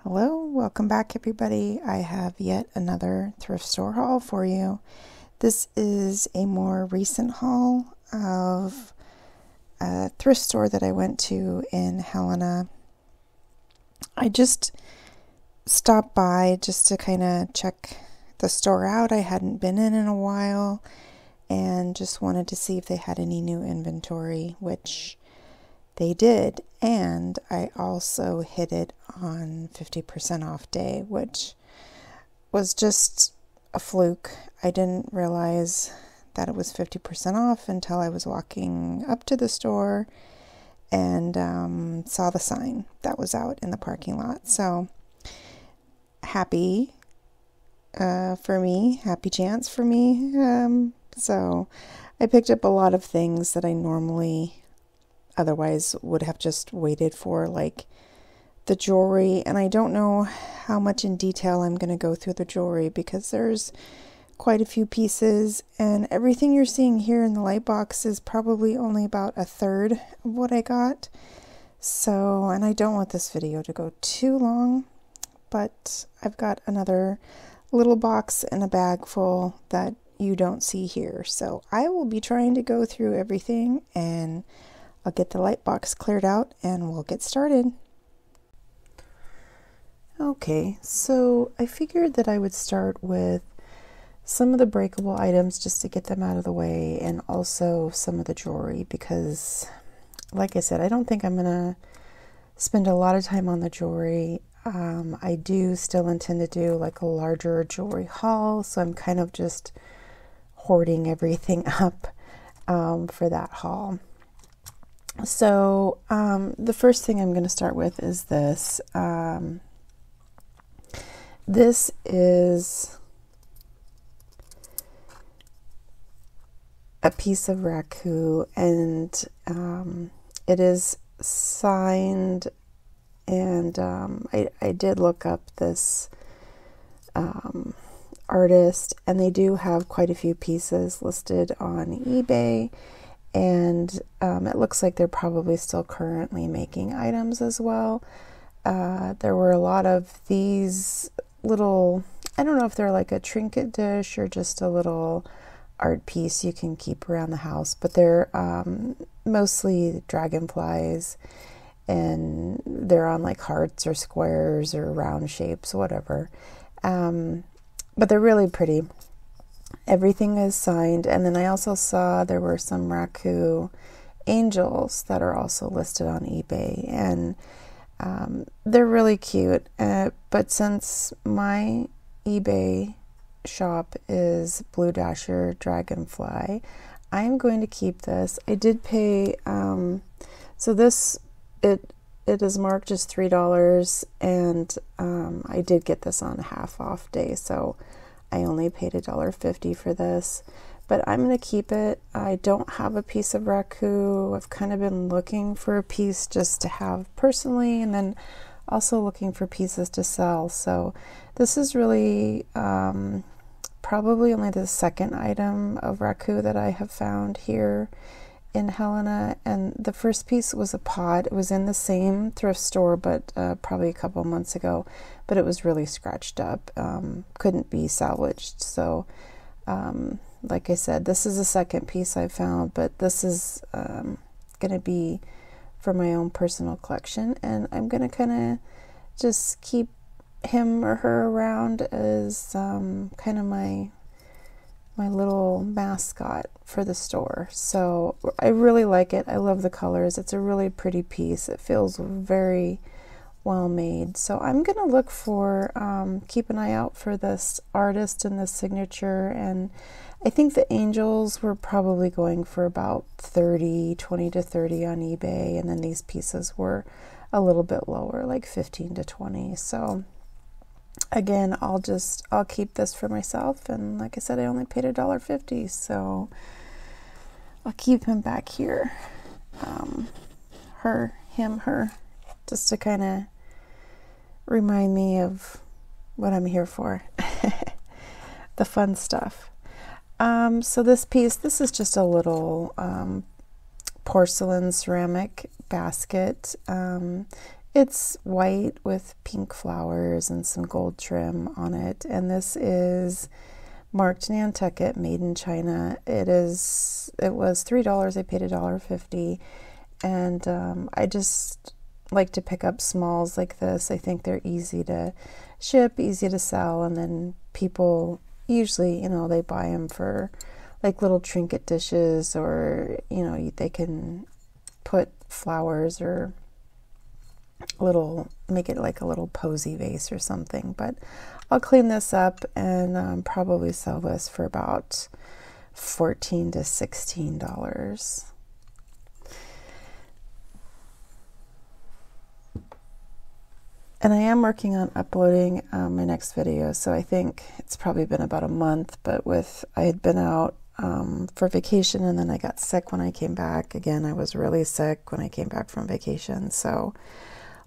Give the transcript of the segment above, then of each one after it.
Hello, welcome back everybody. I have yet another thrift store haul for you. This is a more recent haul of a thrift store that I went to in Helena. I just stopped by just to kind of check the store out. I hadn't been in a while and just wanted to see if they had any new inventory, which they did, and I also hit it on 50% off day, which was just a fluke. I didn't realize that it was 50% off until I was walking up to the store and saw the sign that was out in the parking lot. So happy for me, happy chance for me. So I picked up a lot of things that I normally otherwise would have just waited for, like the jewelry. And I don't know how much in detail I'm going to go through the jewelry because there's quite a few pieces, and everything you're seeing here in the light box is probably only about a third of what I got. So, and I don't want this video to go too long, but I've got another little box and a bag full that you don't see here. So I will be trying to go through everything, and I'll get the light box cleared out and we'll get started. Okay, so I figured that I would start with some of the breakable items just to get them out of the way, and also some of the jewelry because, like I said, I don't think I'm going to spend a lot of time on the jewelry. I do still intend to do like a larger jewelry haul, so I'm kind of just hoarding everything up for that haul. So the first thing I'm going to start with is this. This is a piece of raku, and it is signed, and I did look up this artist, and they do have quite a few pieces listed on eBay. And it looks like they're probably still currently making items as well. There were a lot of these little, I don't know if they're like a trinket dish or just a little art piece you can keep around the house, but they're mostly dragonflies, and they're on like hearts or squares or round shapes, whatever. But they're really pretty. Everything is signed, and then I also saw there were some raku angels that are also listed on eBay, and they're really cute. But since my eBay shop is Blue Dasher Dragonfly, I am going to keep this. I did pay, so this, it is marked as $3, and I did get this on a half off day, so I only paid $1.50 for this, but I'm going to keep it. I don't have a piece of raku. I've kind of been looking for a piece just to have personally, and then also looking for pieces to sell. So this is really probably only the second item of raku that I have found here in Helena, and the first piece was a pod. It was in the same thrift store, but probably a couple months ago, but it was really scratched up, couldn't be salvaged. So like I said, this is the second piece I found, but this is going to be for my own personal collection, and I'm going to kind of just keep him or her around as kind of my little mascot for the store. So I really like it. I love the colors. It's a really pretty piece. It feels very well made. So I'm going to look for, keep an eye out for this artist and this signature. And I think the angels were probably going for about 20 to 30 on eBay. And then these pieces were a little bit lower, like 15 to 20. So again, I'll keep this for myself, and like I said, I only paid $1.50, so I'll keep him back here. Her, just to kind of remind me of what I'm here for, the fun stuff. So this piece, this is just a little porcelain ceramic basket. It's white with pink flowers and some gold trim on it. And this is marked Nantucket, made in China. It was $3. I paid $1.50. And I just like to pick up smalls like this. I think they're easy to ship, easy to sell, and then people usually, they buy them for like little trinket dishes, or they can put flowers or make it like a little posy vase or something. But I'll clean this up and probably sell this for about $14 to $16. And I am working on uploading my next video, so I think it's probably been about a month, but I had been out for vacation, and then I got sick when I came back. Again, I was really sick when I came back from vacation, so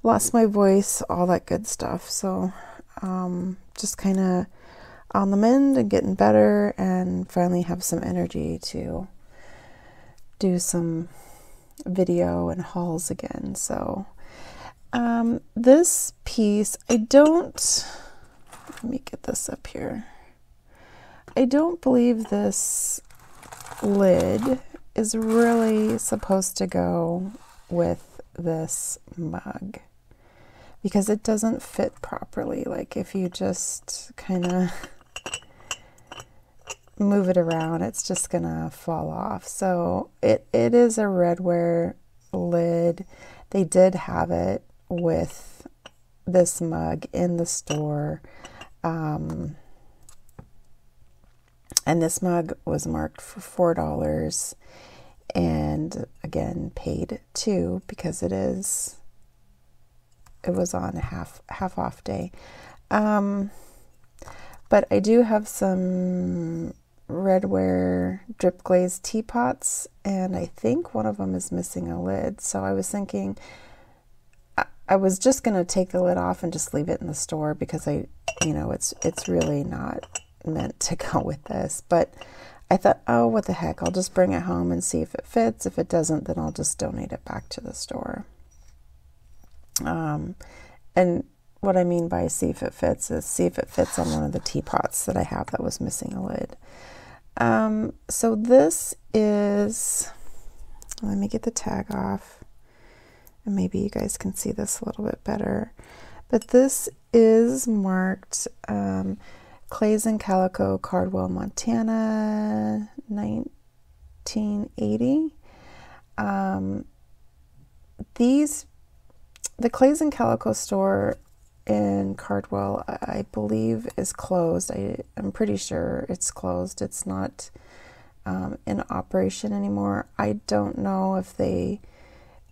lost my voice, all that good stuff. So just kind of on the mend and getting better, and finally have some energy to do some video and hauls again. So this piece, let me get this up here. I don't believe this lid is really supposed to go with this mug, because it doesn't fit properly. Like if you just kind of move it around, it's just gonna fall off. So it is a redware lid. They did have it with this mug in the store, and this mug was marked for $4, and again paid $2 because it was on a half off day. But I do have some redware drip glazed teapots, and I think one of them is missing a lid. So I was thinking I was just going to take the lid off and just leave it in the store, because it's really not meant to go with this. But I thought, oh, what the heck, I'll just bring it home and see if it fits. If it doesn't, then I'll just donate it back to the store. And what I mean by see if it fits is see if it fits on one of the teapots that I have that was missing a lid. So this is, let me get the tag off, and maybe you guys can see this a little bit better. But this is marked Clays and Calico, Cardwell, Montana, 1980. The Clays and Calico store in Cardwell, I believe, is closed. I'm pretty sure it's closed. It's not in operation anymore. I don't know if they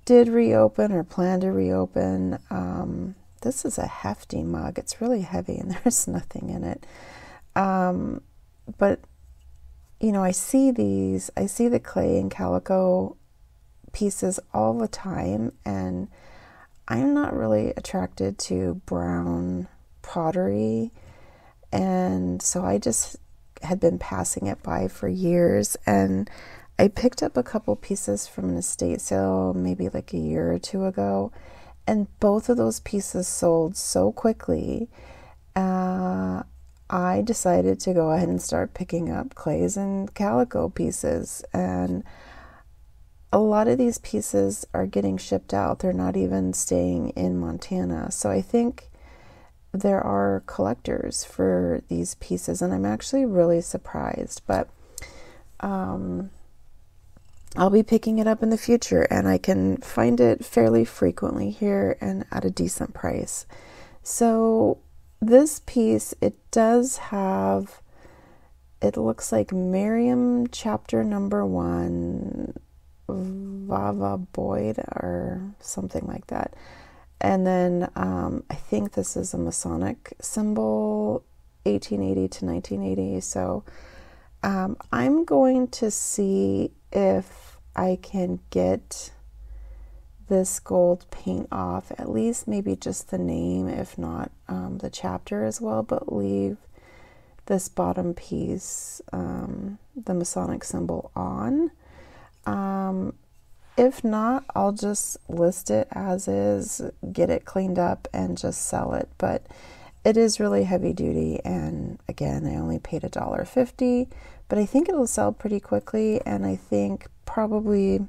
did reopen or plan to reopen. This is a hefty mug. It's really heavy, and there's nothing in it. But I see the clay and calico pieces all the time, and I'm not really attracted to brown pottery, and so I just had been passing it by for years. And I picked up a couple pieces from an estate sale maybe like a year or two ago, and both of those pieces sold so quickly. I decided to go ahead and start picking up clays and calico pieces, and a lot of these pieces are getting shipped out. They're not even staying in Montana. So I think there are collectors for these pieces, and I'm actually really surprised. But I'll be picking it up in the future, and I can find it fairly frequently here and at a decent price. So this piece, it does have, it looks like Miriam chapter number 1, Vava Boyd or something like that. And then I think this is a Masonic symbol, 1880 to 1980. So I'm going to see if I can get this gold paint off, at least maybe just the name, if not the chapter as well, but leave this bottom piece, the Masonic symbol on. If not, I'll just list it as is, get it cleaned up, and just sell it. But it is really heavy duty, and again, I only paid $1.50, but I think it'll sell pretty quickly, and I think probably,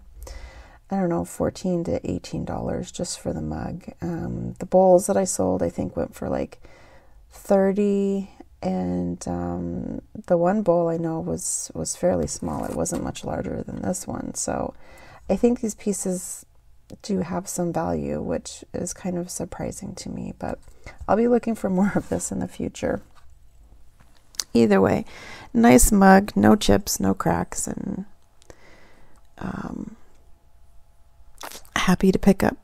I don't know, $14 to $18 just for the mug. The bowls that I sold, I think, went for like $30, and the one bowl I know was fairly small. It wasn't much larger than this one, so I think these pieces do have some value, which is kind of surprising to me, but I'll be looking for more of this in the future. Either way, nice mug, no chips, no cracks, and happy to pick up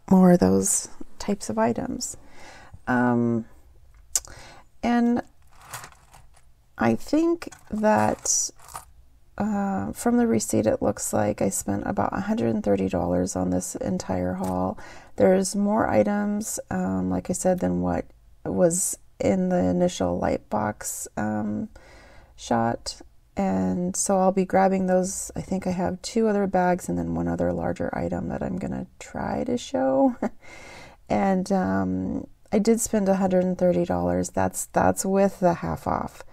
more of those types of items. And I think that from the receipt, it looks like I spent about $130 on this entire haul. There's more items, like I said, than what was in the initial light box shot. And so I'll be grabbing those. I think I have 2 other bags and then one other larger item that I'm going to try to show. And I did spend $130. That's with the half off.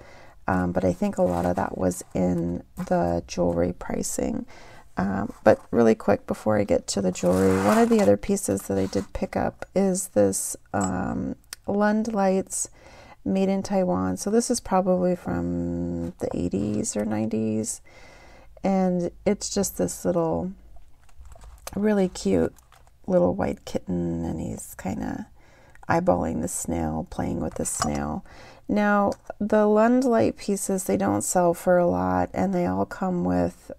But I think a lot of that was in the jewelry pricing. But really quick, before I get to the jewelry, one of the other pieces that I did pick up is this Lund Lights made in Taiwan. So this is probably from the 80s or 90s. And it's just this little, really cute little white kitten. And he's kind of eyeballing the snail, playing with the snail. Now, the Lund Light pieces, they don't sell for a lot, and they all come with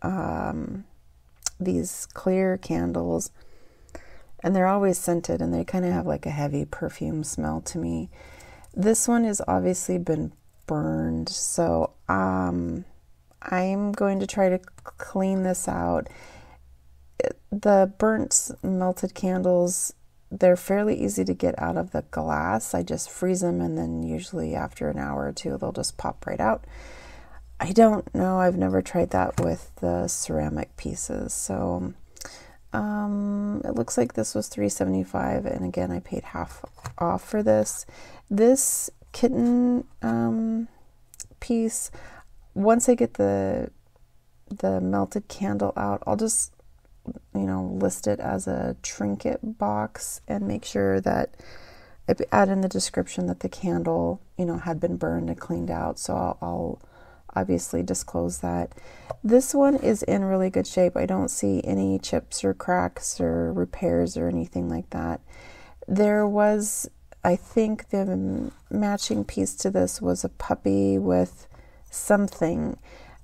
these clear candles, and they're always scented, and they kind of have like a heavy perfume smell to me. This one has obviously been burned, so I'm going to try to clean this out. The burnt melted candles, they're fairly easy to get out of the glass. I just freeze them, and then usually after an hour or two, they'll just pop right out. I don't know. I've never tried that with the ceramic pieces. So it looks like this was $3.75, and again, I paid half off for this. This kitten piece, once I get the melted candle out, I'll just list it as a trinket box and make sure that I add in the description that the candle, had been burned and cleaned out. So I'll obviously disclose that. This one is in really good shape. I don't see any chips or cracks or repairs or anything like that. There was, I think the matching piece to this was a puppy with something,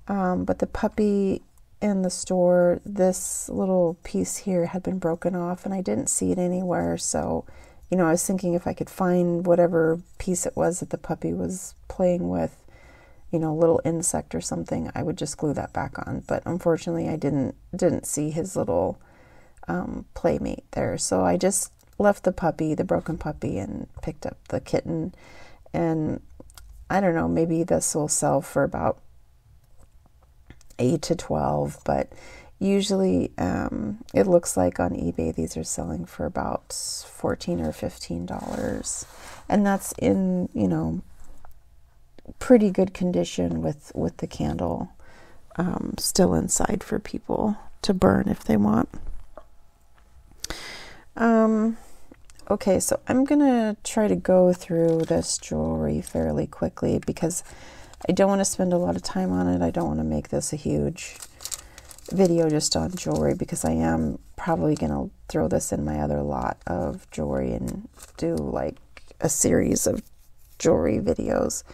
but the puppy in the store, this little piece here had been broken off, and I didn't see it anywhere. So, I was thinking if I could find whatever piece it was that the puppy was playing with, a little insect or something, I would just glue that back on. But unfortunately, I didn't see his little playmate there. So I just left the broken puppy, and picked up the kitten. And I don't know, maybe this will sell for about 8 to 12, but usually it looks like on eBay these are selling for about $14 or $15, and that's in pretty good condition with the candle still inside for people to burn if they want. Okay, so I'm gonna try to go through this jewelry fairly quickly because I don't want to spend a lot of time on it. I don't want to make this a huge video just on jewelry, because I am probably going to throw this in my other lot of jewelry and do like a series of jewelry videos.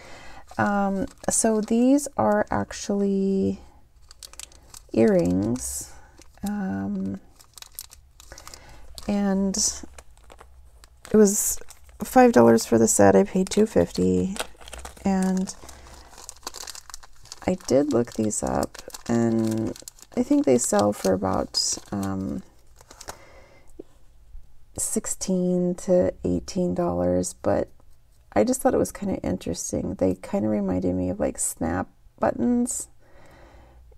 So these are actually earrings, and it was $5 for the set. I paid $2.50, and I did look these up, and I think they sell for about $16 to $18, but I just thought it was kind of interesting. They kind of reminded me of like snap buttons,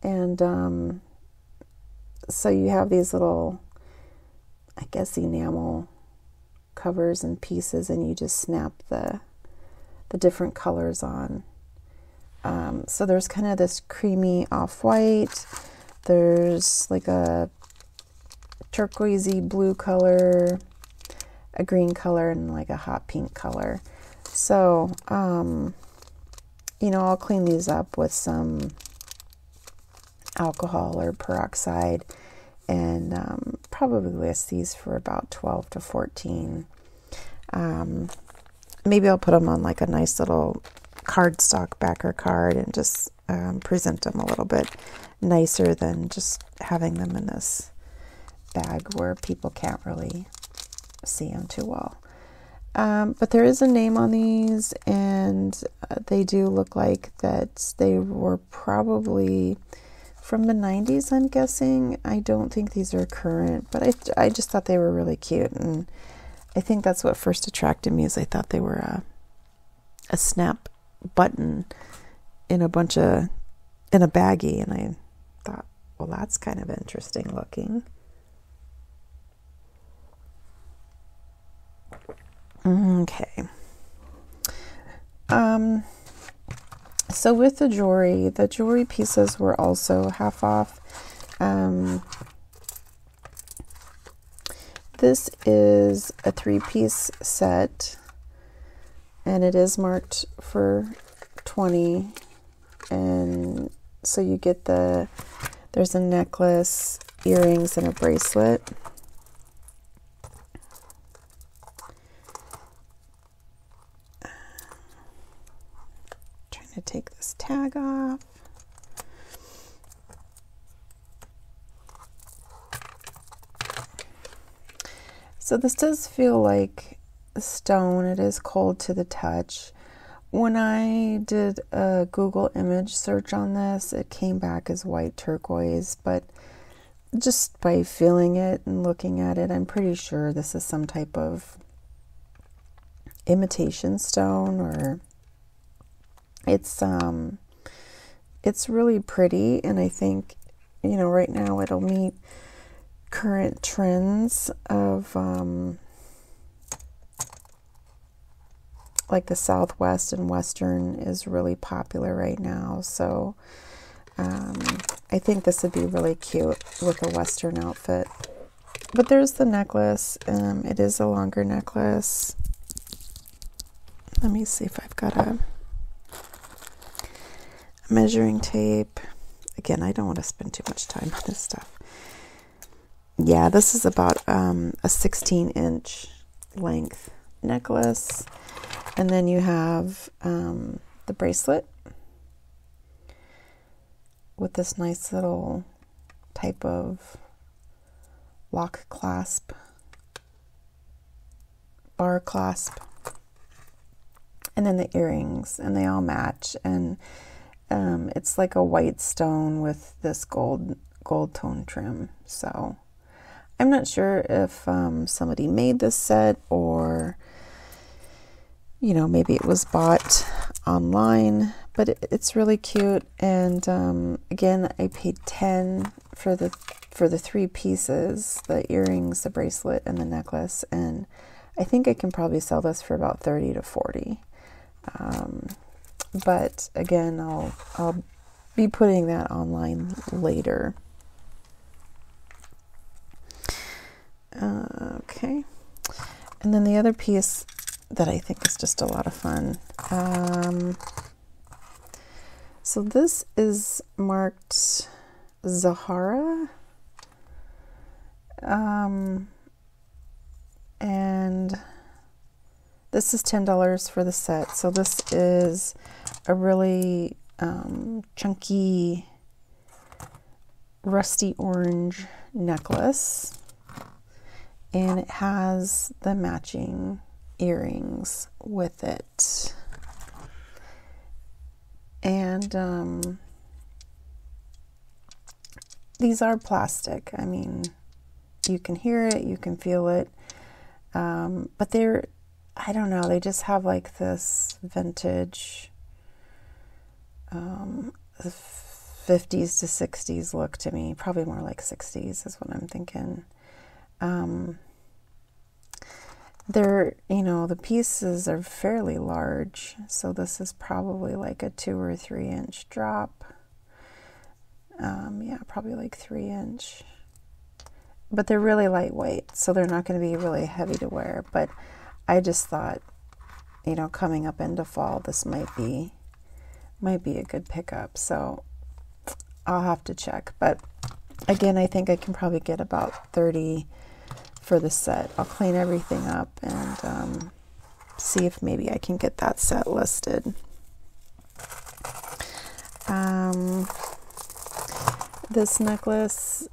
and so you have these little, I guess, enamel covers and pieces, and you just snap the different colors on. So there's kind of this creamy off-white, there's like a turquoisey blue color, a green color, and like a hot pink color. So, I'll clean these up with some alcohol or peroxide and probably list these for about 12 to 14. Maybe I'll put them on like a nice little cardstock backer card and just present them a little bit nicer than just having them in this bag where people can't really see them too well. But there is a name on these, and they do look like that they were probably from the 90s, I'm guessing. I don't think these are current, but I just thought they were really cute, and I think that's what first attracted me, is I thought they were a snap button in a baggie, and I thought, well, that's kind of interesting looking. Okay. So with the jewelry pieces were also half off. This is a 3-piece set, and it is marked for $20. And so you get there's a necklace, earrings, and a bracelet. Trying to take this tag off. So this does feel like a stone. It is cold to the touch. When I did a Google image search on this, it came back as white turquoise, but just by feeling it and looking at it, I'm pretty sure this is some type of imitation stone, or it's really pretty, and I think, right now it'll meet current trends of like the Southwest and Western is really popular right now. So I think this would be really cute with a Western outfit. But there's the necklace. It is a longer necklace. Let me see if I've got a measuring tape. Again, I don't want to spend too much time on this stuff. Yeah, this is about a 16-inch length necklace. And then you have the bracelet with this nice little type of lock clasp, bar clasp. And then the earrings, and they all match. And it's like a white stone with this gold tone trim. So I'm not sure if somebody made this set, or maybe it was bought online, but it's really cute. And again, I paid $10 for the 3 pieces, the earrings, the bracelet, and the necklace, and I think I can probably sell this for about $30 to $40. But again, I'll be putting that online later. Okay, and then the other piece that I think is just a lot of fun. So this is marked Zahara, and this is $10 for the set. So this is a really chunky, rusty orange necklace, and it has the matching earrings with it. And these are plastic. I mean, you can hear it, you can feel it, but I don't know, they just have like this vintage 50s to 60s look to me. Probably more like 60s is what I'm thinking. They're, the pieces are fairly large. So this is probably like a 2 or 3 inch drop. Yeah, probably like 3 inch. But they're really lightweight, so they're not going to be really heavy to wear. But I just thought, coming up into fall, this might be a good pickup. So I'll have to check. But again, I think I can probably get about 30 for the set. I'll clean everything up and see if maybe I can get that set listed. This necklace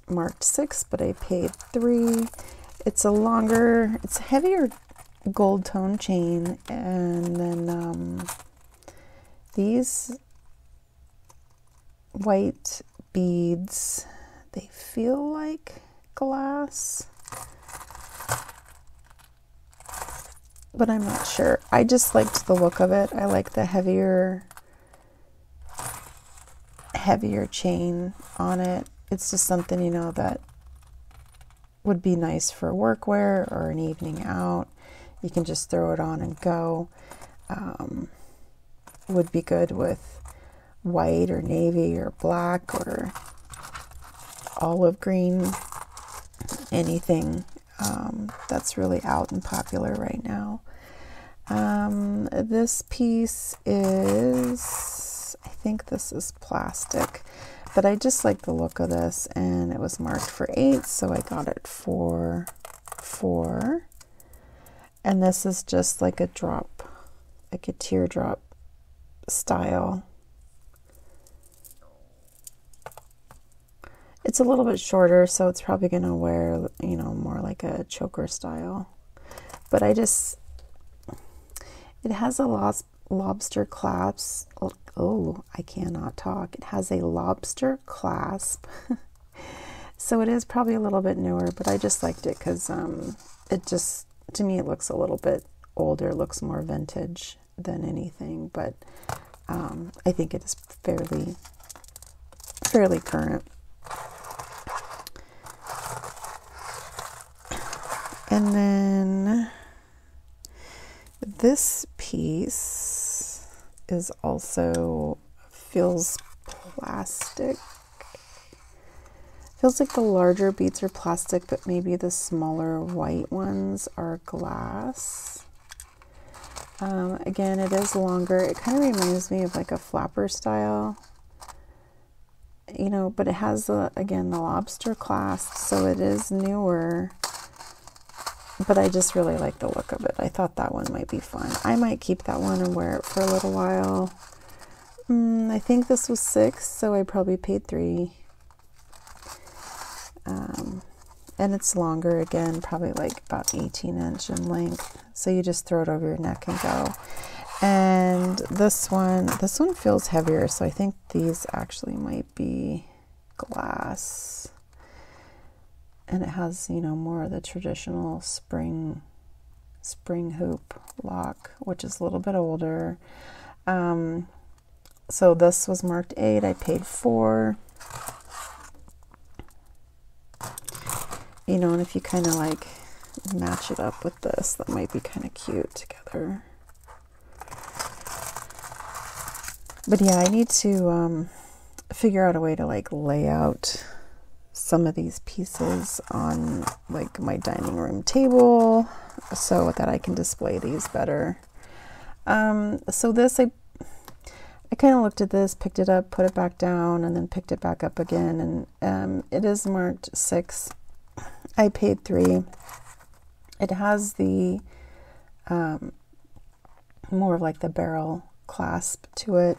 marked 6, but I paid 3. It's it's heavier gold tone chain, and then these white beads, they feel like glass, but I'm not sure. I just liked the look of it. I like the heavier chain on it. It's just something, that would be nice for workwear or an evening out. You can just throw it on and go. Would be good with white or navy or black or olive green, anything that's really out and popular right now. This piece is, I think this is plastic, but I just like the look of this, and it was marked for 8, so I got it for 4. And this is just like a drop, like a teardrop style. It's a little bit shorter, so it's probably going to wear, more like a choker style. But it has a lobster clasp. Oh, I cannot talk. It has a lobster clasp. So it is probably a little bit newer, but I just liked it because to me, it looks a little bit older, looks more vintage than anything, but I think it is fairly current. And then this piece is also feels plastic. Feels like the larger beads are plastic, but maybe the smaller white ones are glass. Again, it is longer. It kind of reminds me of like a flapper style, but it has again the lobster clasp, so it is newer. But I just really like the look of it. I thought that one might be fun. I might keep that one and wear it for a little while. I think this was 6, so I probably paid 3. And it's longer again, probably like about 18 inch in length. So you just throw it over your neck and go. And this one feels heavier, so I think these actually might be glass. And it has, more of the traditional spring hoop lock, which is a little bit older. So this was marked 8. I paid 4. And if you kind of like match it up with this, that might be kind of cute together. But yeah, I need to figure out a way to like lay out some of these pieces on like my dining room table so that I can display these better. So this, I kind of looked at this, picked it up, put it back down, and then picked it back up again. And it is marked 6. I paid 3. It has the more of like the barrel clasp to it.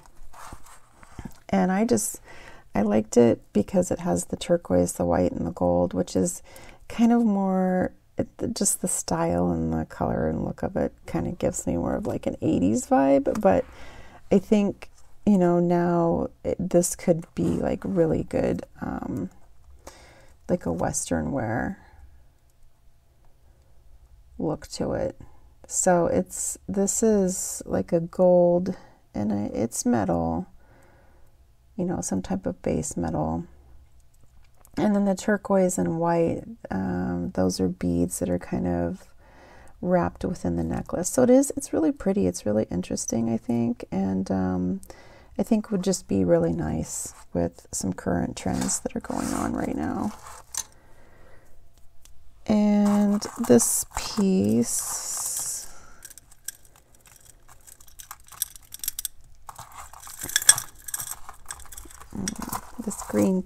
And I liked it because it has the turquoise, the white, and the gold, which is kind of more, just the style and the color and look of it kind of gives me more of like an 80s vibe. But I think, now this could be like really good, like a Western wear look to it. So this is like a gold, and it's metal. you know, some type of base metal. And then the turquoise and white, those are beads that are kind of wrapped within the necklace. So it's really pretty. It's really interesting, I think. And I think would just be really nice with some current trends that are going on right now. And this piece, this green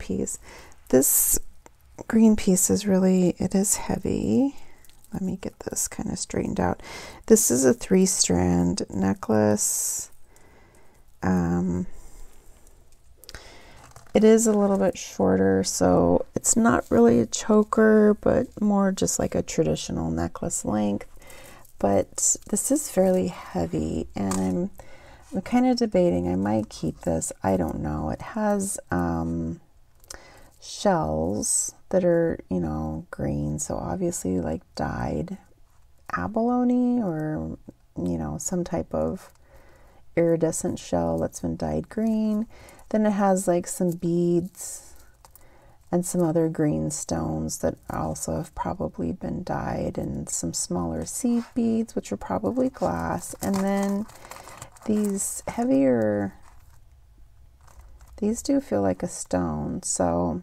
piece is really, it is heavy. Let me get this kind of straightened out. This is a 3-strand necklace. It is a little bit shorter, so it's not really a choker, but more just like a traditional necklace length. But this is fairly heavy, and I'm kind of debating. I might keep this. I don't know. It has shells that are, you know, green, so obviously like dyed abalone or, you know, some type of iridescent shell that's been dyed green. Then it has like some beads and some other green stones that also have probably been dyed, and some smaller seed beads, which are probably glass. And then these heavier, these do feel like a stone, so,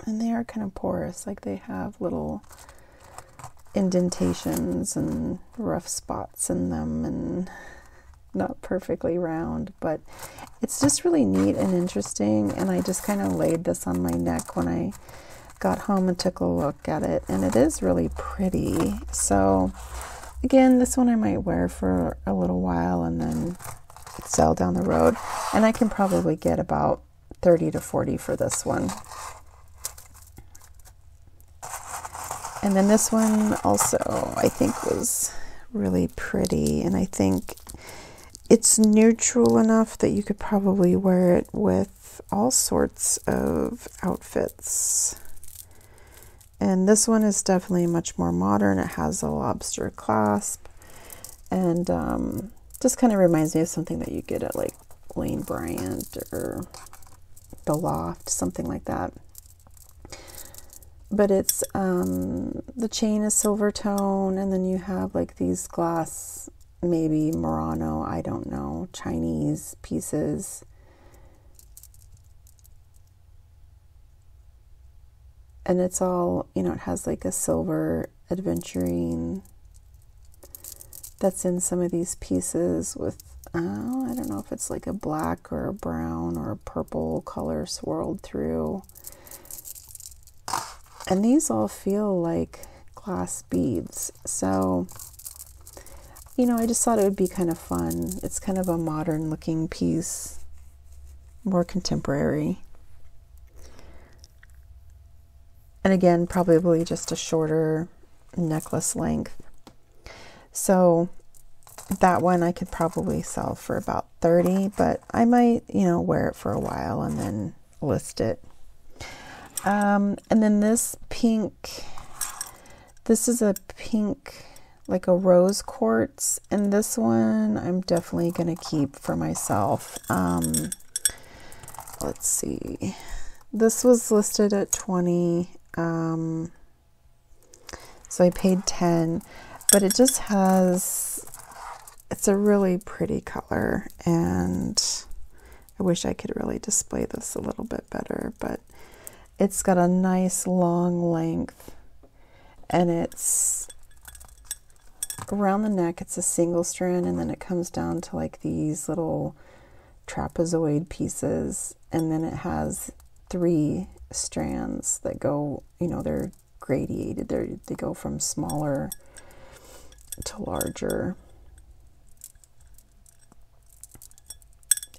and they are kind of porous, like they have little indentations and rough spots in them, and not perfectly round, but it's just really neat and interesting. And I just kind of laid this on my neck when I got home and took a look at it, and it is really pretty. So again, this one I might wear for a little while and then sell down the road, and I can probably get about 30 to 40 for this one. And then this one also I think was really pretty, and I think it's neutral enough that you could probably wear it with all sorts of outfits. And this one is definitely much more modern. It has a lobster clasp, and just kind of reminds me of something that you get at like Lane Bryant or the Loft, something like that. But it's the chain is silver tone, and then you have like these glass, maybe Murano, I don't know, Chinese pieces. And it's all, you know, it has like a silver aventurine that's in some of these pieces with, I don't know if it's like a black or a brown or a purple color swirled through. And these all feel like glass beads. So, you know, I just thought it would be kind of fun. It's kind of a modern looking piece, more contemporary. And again, probably just a shorter necklace length. So that one I could probably sell for about 30, but I might, you know, wear it for a while and then list it. And then this pink, this is a pink, like a rose quartz, and this one I'm definitely going to keep for myself. Let's see. This was listed at 20. So I paid 10, but it just has, it's a really pretty color, and I wish I could really display this a little bit better, but it's got a nice long length, and it's around the neck. It's a single strand, and then it comes down to like these little trapezoid pieces, and then it has 3 strands that go, you know, they're gradiated. They go from smaller to larger,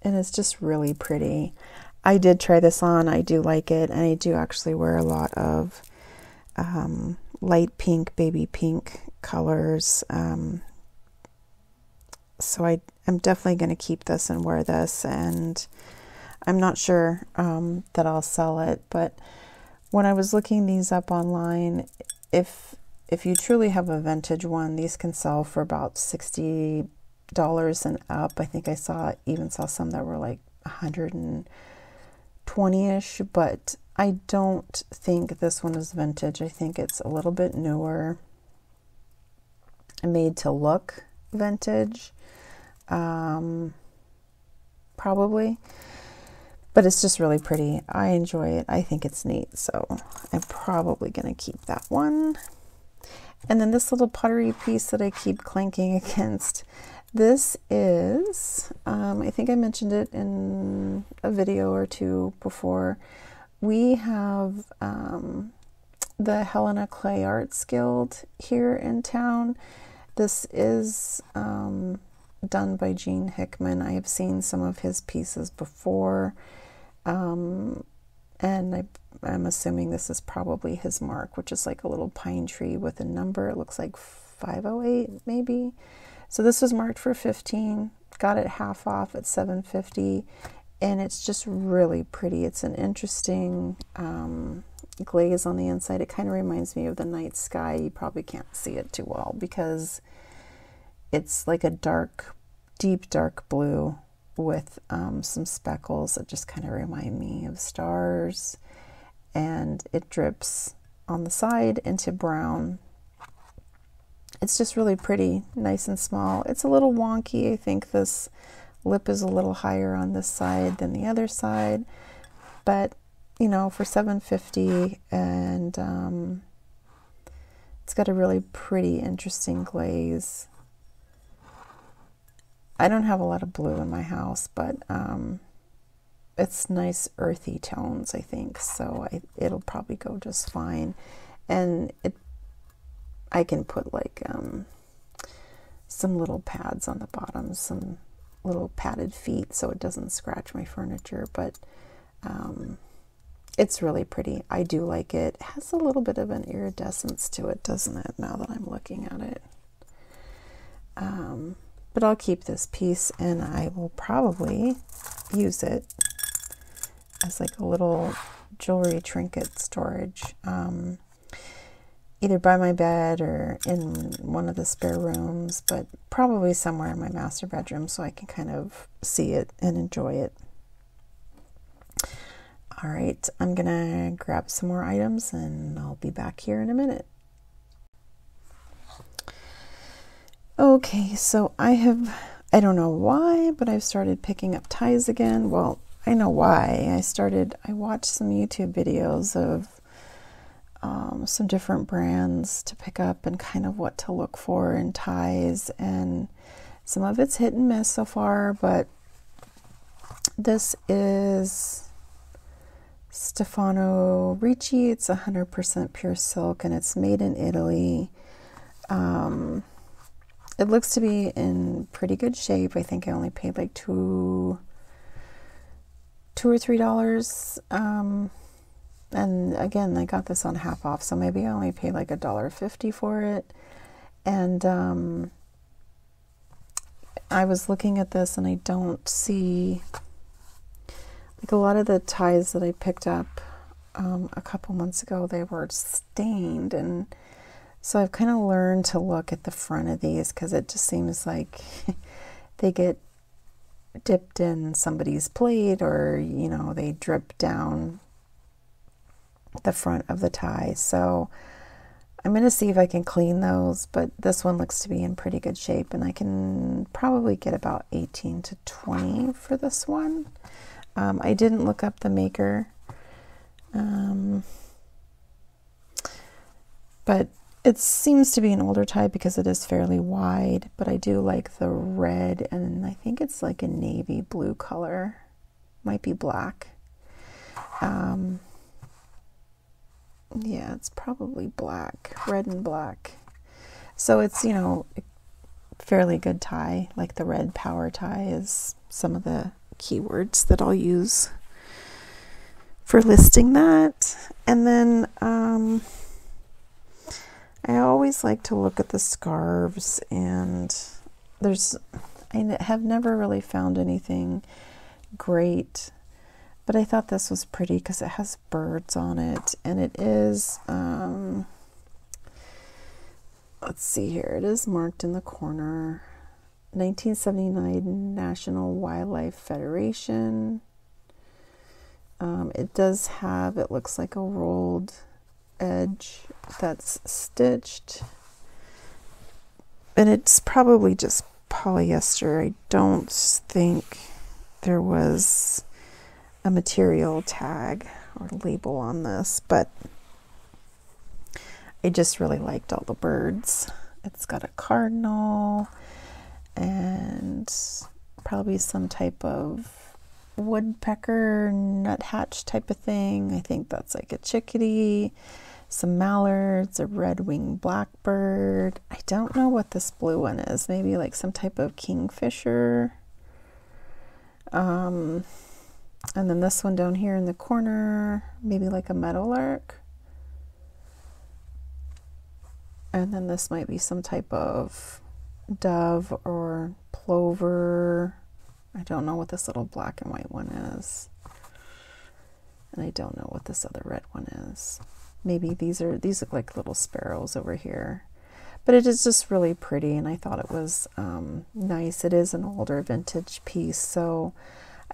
and it's just really pretty. I did try this on. I do like it, and I do actually wear a lot of light pink, baby pink colors. So I'm definitely going to keep this and wear this, and I'm not sure that I'll sell it, but when I was looking these up online, if you truly have a vintage one, these can sell for about $60 and up. I think I even saw some that were like 120-ish, but I don't think this one is vintage. I think it's a little bit newer, made to look vintage, probably, but it's just really pretty. I enjoy it. I think it's neat, so I'm probably going to keep that one. And then this little pottery piece that I keep clanking against, this is, I think I mentioned it in a video or two before. We have the Helena Clay Arts Guild here in town. This is done by Gene Hickman. I have seen some of his pieces before, and I'm assuming this is probably his mark, which is like a little pine tree with a number. It looks like 508 maybe. So this was marked for $15, got it half off at $7.50, and it's just really pretty. It's an interesting glaze on the inside. It kind of reminds me of the night sky. You probably can't see it too well because it's like a deep dark blue with some speckles that just kind of remind me of stars, and it drips on the side into brown. It's just really pretty, nice and small. It's a little wonky. I think this lip is a little higher on this side than the other side, but you know, for $7.50, and it's got a really pretty, interesting glaze. I don't have a lot of blue in my house, but it's nice earthy tones, I think, so it'll probably go just fine. And I can put like some little pads on the bottom, some little padded feet so it doesn't scratch my furniture, but it's really pretty. I do like it. It has a little bit of an iridescence to it, doesn't it, now that I'm looking at it. But I'll keep this piece, and I will probably use it as like a little jewelry trinket storage, either by my bed or in one of the spare rooms, but probably somewhere in my master bedroom so I can kind of see it and enjoy it. All right, I'm gonna grab some more items and I'll be back here in a minute. Okay, so I don't know why, but I've started picking up ties again. Well, I know why. I watched some YouTube videos of some different brands to pick up and kind of what to look for in ties, and some of it's hit and miss so far, but this is Stefano Ricci. It's 100% pure silk, and it's made in Italy. It looks to be in pretty good shape. I think I only paid like $2 or $3. And again, I got this on half off, so maybe I only paid like $1.50 for it. And I was looking at this and I don't see, like, a lot of the ties that I picked up a couple months ago, they were stained, and so I've kind of learned to look at the front of these because it just seems like they get dipped in somebody's plate, or you know, they drip down the front of the tie. So I'm going to see if I can clean those, but this one looks to be in pretty good shape, and I can probably get about 18 to 20 for this one. I didn't look up the maker, but it seems to be an older tie because it is fairly wide, but I do like the red, and I think it's like a navy blue color, might be black. Yeah, it's probably black, red and black. So it's, you know, a fairly good tie. Like the red power tie is some of the keywords that I'll use for listing that. And then I always like to look at the scarves, and I have never really found anything great, but I thought this was pretty because it has birds on it, and it is, let's see here, it is marked in the corner. 1979 National Wildlife Federation. It does have, it looks like a rolled edge that's stitched. And it's probably just polyester. I don't think there was a material tag or label on this, but I just really liked all the birds. It's got a cardinal and probably some type of woodpecker, nuthatch type of thing. I think that's like a chickadee, some mallards, a red-winged blackbird. I don't know what this blue one is. Maybe like some type of kingfisher. And then this one down here in the corner, maybe like a meadowlark. And then this might be some type of dove or plover. I don't know what this little black and white one is. And I don't know what this other red one is. Maybe these look like little sparrows over here. But it is just really pretty, and I thought it was nice. It is an older vintage piece, so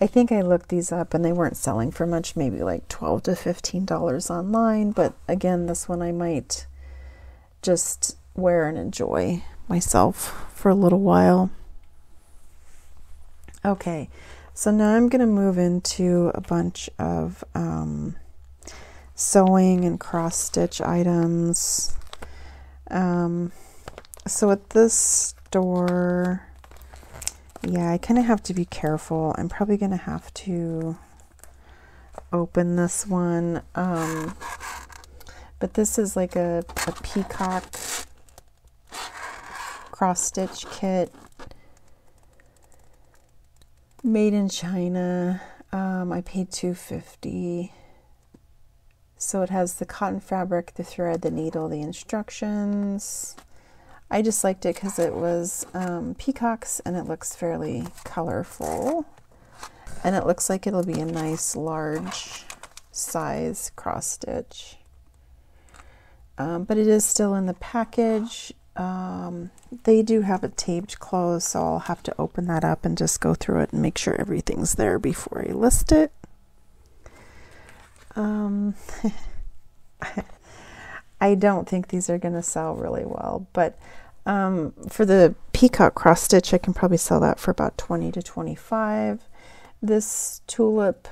I think I looked these up and they weren't selling for much, maybe like $12 to $15 online. But again, this one I might just wear and enjoy myself for a little while. Okay, so now I'm going to move into a bunch of sewing and cross stitch items. So at this store, yeah, I kind of have to be careful. I'm probably going to have to open this one. But this is like a peacock cross stitch kit. Made in China. I paid $2.50. So it has the cotton fabric, the thread, the needle, the instructions. I just liked it because it was peacocks and it looks fairly colorful. And it looks like it'll be a nice large size cross stitch. But it is still in the package. They do have it taped closed, so I'll have to open that up and just go through it and make sure everything's there before I list it. I don't think these are going to sell really well, but for the peacock cross stitch, I can probably sell that for about $20 to $25. This tulip,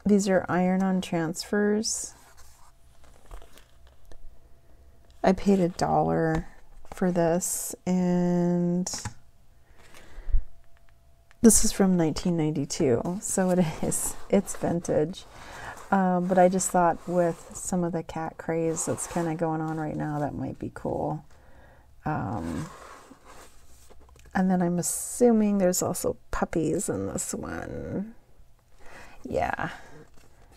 these are iron-on transfers. I paid $1 for this, and this is from 1992, so it's vintage. But I just thought with some of the cat craze that's kind of going on right now, that might be cool. And then I'm assuming there's also puppies in this one. Yeah.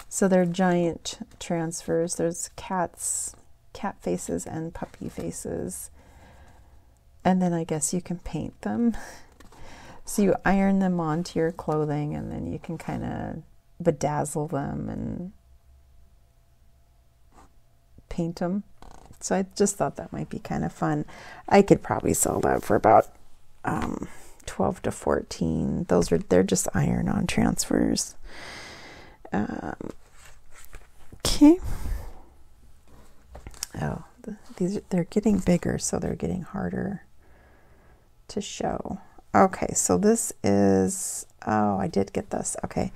So they're giant transfers. There's cat faces and puppy faces. And then I guess you can paint them. So you iron them onto your clothing, and then you can kind of bedazzle them and paint them. So I just thought that might be kind of fun. I could probably sell that for about $12 to $14. They're just iron-on transfers. Okay. Oh, they're getting bigger, so they're getting harder to show. Okay, so this is, oh, I did get this. Okay,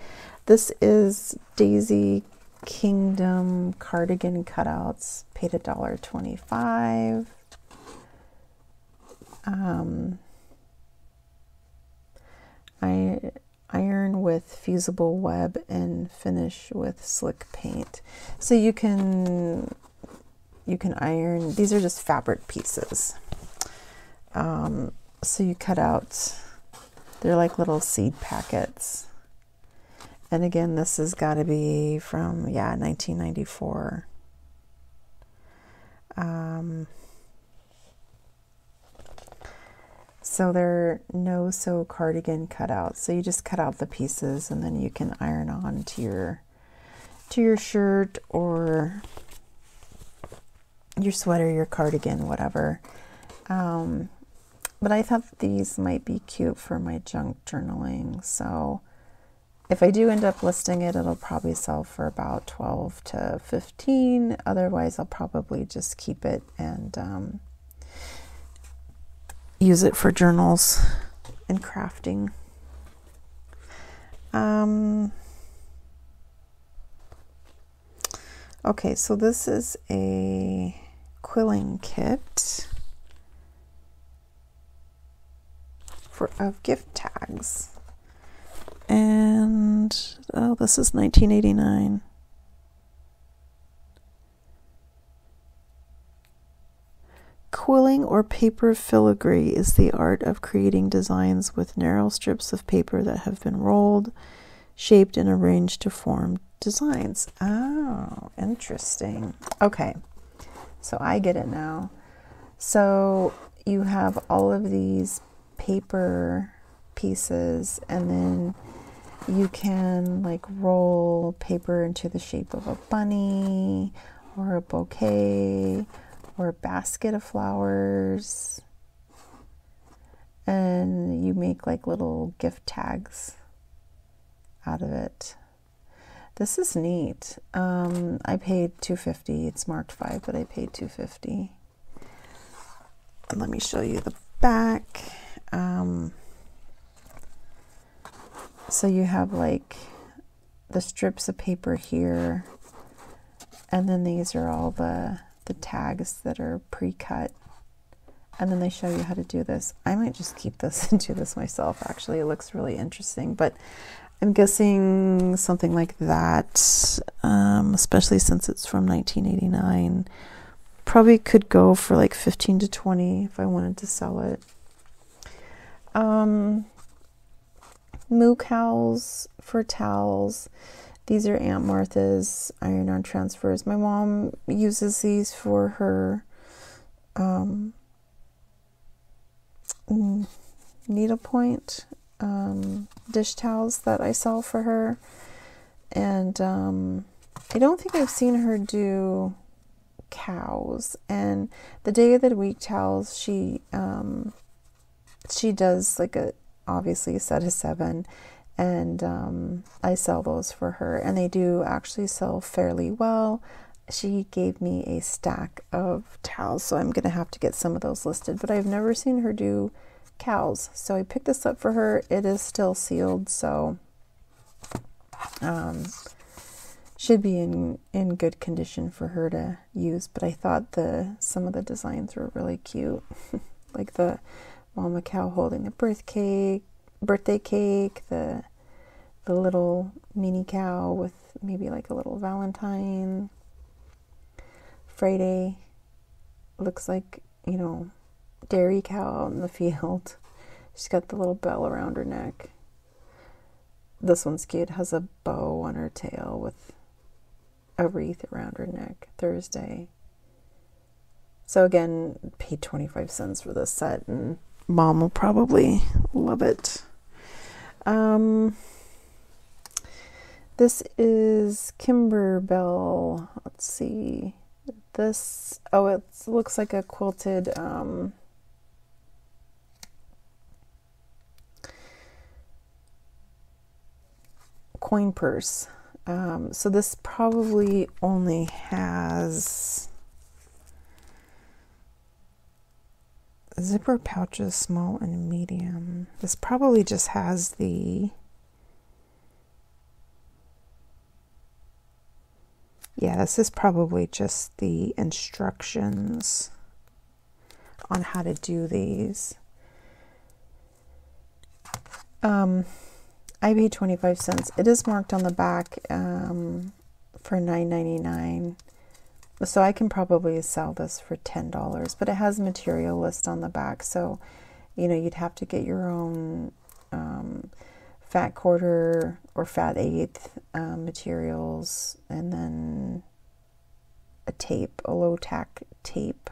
this is Daisy Kingdom cardigan cutouts. Paid $1.25. I iron with fusible web and finish with slick paint. So you can iron. These are just fabric pieces. So you cut out, they're like little seed packets. And again, this has got to be from, 1994. So they're no-sew cardigan cutouts. So you just cut out the pieces and then you can iron on to your shirt or your sweater, your cardigan, whatever. But I thought these might be cute for my junk journaling. So if I do end up listing it, it'll probably sell for about 12 to 15. Otherwise, I'll probably just keep it and use it for journals and crafting. Okay, so this is a quilling kit of gift tags. And oh, this is 1989. Quilling or paper filigree is the art of creating designs with narrow strips of paper that have been rolled, shaped, and arranged to form designs. Oh, interesting. Okay, so I get it now. So you have all of these paper pieces, and then you can like roll paper into the shape of a bunny or a bouquet or a basket of flowers, and you make like little gift tags out of it. This is neat. I paid $2.50. It's marked 5, but I paid $2.50. And let me show you the back. So you have like the strips of paper here, and then these are all the tags that are pre-cut, and then they show you how to do this. I might just keep this and do this myself. Actually, it looks really interesting, but I'm guessing something like that, especially since it's from 1989, probably could go for like 15 to 20 if I wanted to sell it. Moo cows for towels. These are Aunt Martha's iron-on transfers. My mom uses these for her needlepoint dish towels that I sell for her. And I don't think I've seen her do cows. And the day of the week towels, she does like obviously a set of 7. And I sell those for her, and they do actually sell fairly well. She gave me a stack of towels, so I'm going to have to get some of those listed, but I've never seen her do cows. So I picked this up for her. It is still sealed, so should be in good condition for her to use. But I thought some of the designs were really cute. Like the mama cow holding the birthday cake, the little mini cow with maybe like a little Valentine. Friday looks like, dairy cow out in the field. She's got the little bell around her neck. This one's cute, has a bow on her tail with a wreath around her neck. Thursday. So again, paid 25 cents for this set, and Mom will probably love it. This is Kimberbell. Let's see. This, it looks like a quilted coin purse. So this probably only has zipper pouches, small and medium. This probably just has this is probably just the instructions on how to do these. I paid 25 cents. It is marked on the back for $9.99. So I can probably sell this for $10, but it has material list on the back. So, you'd have to get your own fat quarter or fat eighth materials, and then a low tack tape,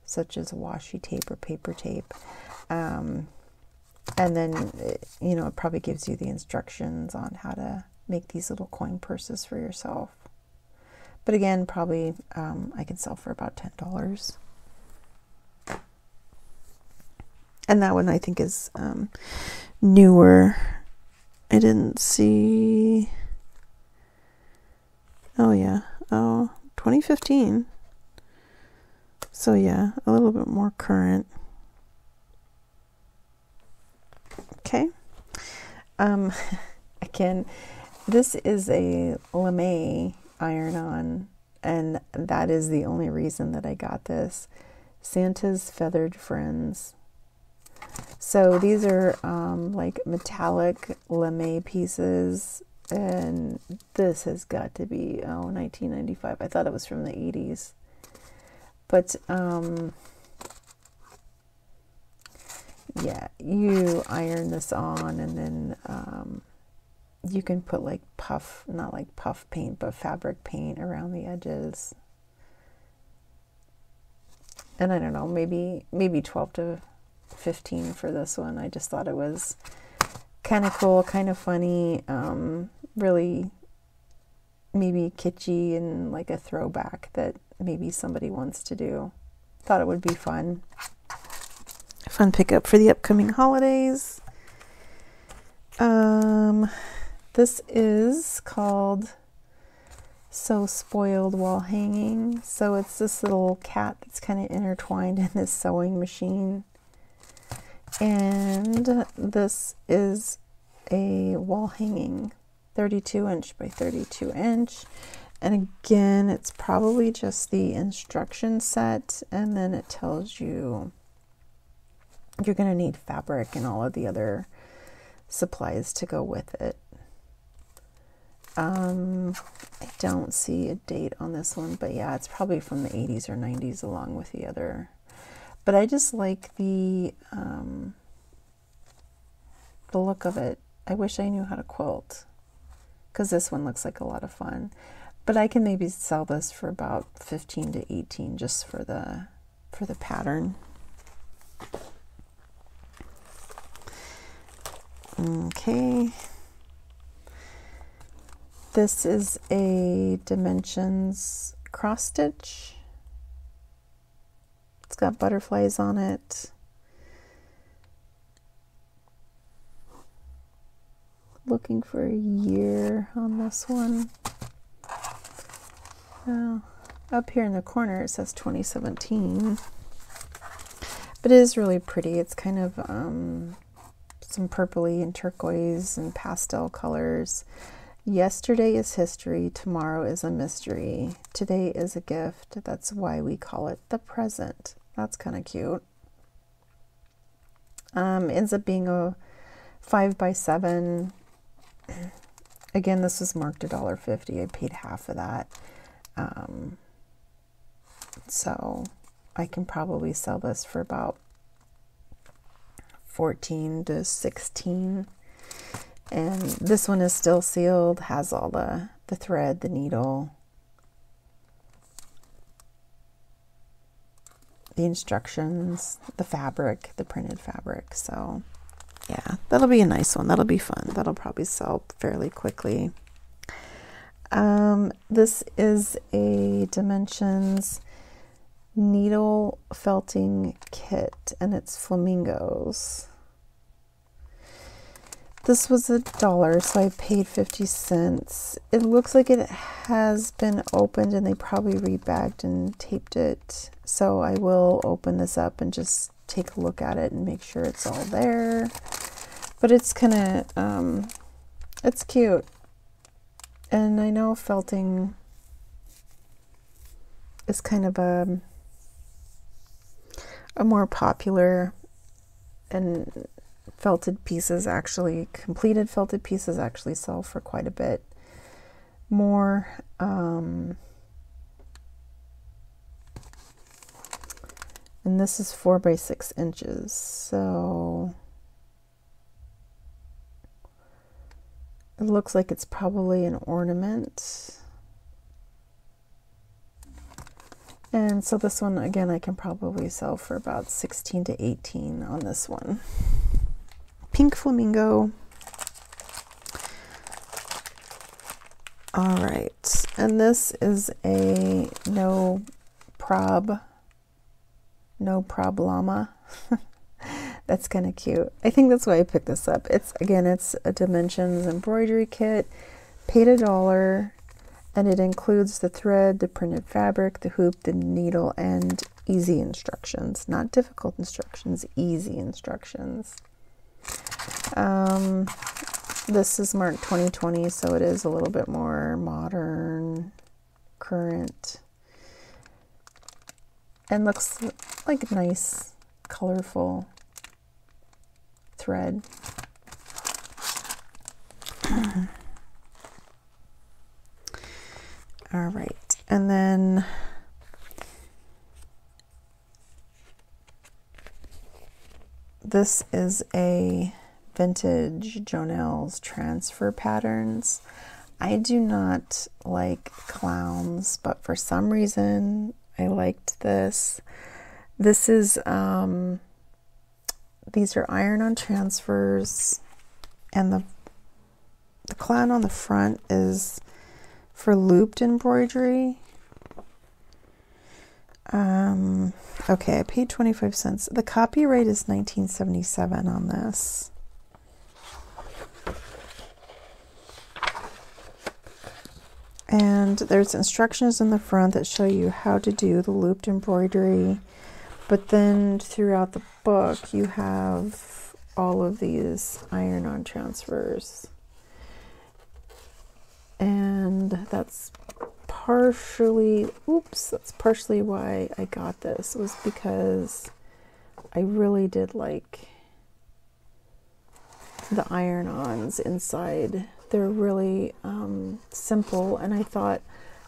such as washi tape or paper tape. And then, it probably gives you the instructions on how to make these little coin purses for yourself. But again, probably I can sell for about $10. And that one I think is newer. I didn't see. Oh yeah. Oh, 2015. So yeah, a little bit more current. Okay. Again, this is a lame iron-on, and that is the only reason that I got this. Santa's Feathered Friends. So these are like metallic lame pieces, and this has got to be 1995. I thought it was from the 80s, but yeah, you iron this on, and then you can put like not like puff paint, but fabric paint around the edges. And I don't know, maybe 12 to 15 for this one. I just thought it was kind of cool, kind of funny, really maybe kitschy, and like a throwback that maybe somebody wants to do. Thought it would be fun. Fun pickup for the upcoming holidays. This is called So Spoiled Wall Hanging. So it's this little cat that's kind of intertwined in this sewing machine. And this is a wall hanging, 32 inch by 32 inch. And again, it's probably just the instruction set, and then it tells you you're going to need fabric and all of the other supplies to go with it. I don't see a date on this one, but yeah, it's probably from the 80s or 90s along with the other. But I just like the look of it. I wish I knew how to quilt, because this one looks like a lot of fun. But I can maybe sell this for about 15 to 18 just for the pattern. Okay. This is a Dimensions cross stitch. It's got butterflies on it. Looking for a year on this one. Up here in the corner it says 2017. But it is really pretty. It's kind of some purpley and turquoise and pastel colors. Yesterday is history, tomorrow is a mystery. Today is a gift, that's why we call it the present. That's kind of cute. Ends up being a 5x7. Again, this was marked $1.50. I paid half of that. So I can probably sell this for about 14 to 16. And this one is still sealed, has all the thread, the needle, the instructions, the fabric, the printed fabric. So yeah, that'll be a nice one. That'll be fun. That'll probably sell fairly quickly. This is a Dimensions needle felting kit, and it's flamingos. This was $1, so I paid 50 cents. It looks like it has been opened, and they probably rebagged and taped it. So I will open this up and just take a look at it and make sure it's all there. But it's kind of, it's cute. And I know felting is kind of a more popular, and felted pieces actually, completed felted pieces actually sell for quite a bit more. And this is 4 by 6 inches, so it looks like it's probably an ornament. And so this one, again, I can probably sell for about 16 to 18 on this one. Pink flamingo. All right, and this is a no problema. That's kind of cute. I think that's why I picked this up. It's a Dimensions embroidery kit. Paid $1, and it includes the thread, the printed fabric, the hoop, the needle, and easy instructions. Not difficult instructions, easy instructions. This is marked 2020, so it is a little bit more modern, current, and looks like nice, colorful thread. All right, and then this is a vintage Jonelle's transfer patterns. I do not like clowns, but for some reason I liked this. This is these are iron-on transfers, and the clown on the front is for looped embroidery. Okay, I paid 25 cents. The copyright is 1977 on this. And there's instructions in the front that show you how to do the looped embroidery. But then throughout the book, you have all of these iron-on transfers. And that's partially why I got this, was because I really did like the iron-ons inside. They're really simple, and I thought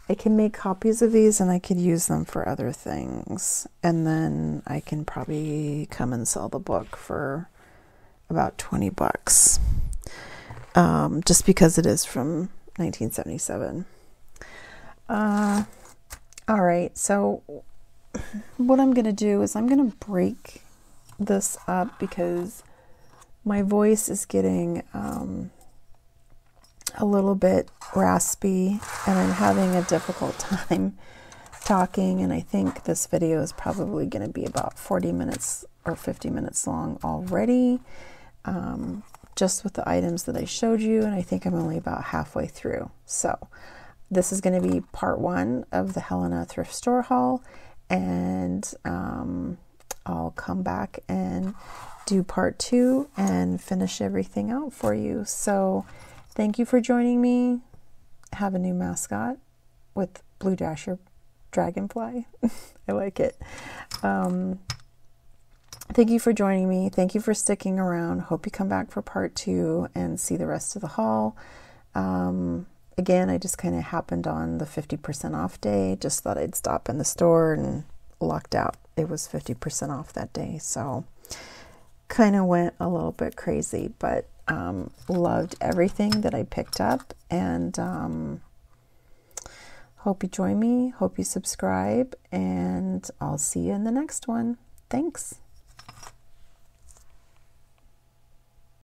I can make copies of these and I could use them for other things, and then I can probably come and sell the book for about $20, just because it is from 1977. All right, so what I'm going to do is I'm going to break this up because my voice is getting a little bit raspy, and I'm having a difficult time talking, and I think this video is probably going to be about 40 minutes or 50 minutes long already, just with the items that I showed you, and I think I'm only about halfway through. So this is going to be part 1 of the Helena thrift store haul, and I'll come back and do part 2 and finish everything out for you. So thank you for joining me. Have a new mascot with Blue Dasher Dragonfly. I like it. Thank you for joining me. Thank you for sticking around. Hope you come back for part 2 and see the rest of the haul. Again, I just kind of happened on the 50% off day. Just thought I'd stop in the store and lucked out. It was 50% off that day. So kind of went a little bit crazy, but loved everything that I picked up, and hope you join me, hope you subscribe, and I'll see you in the next one. Thanks.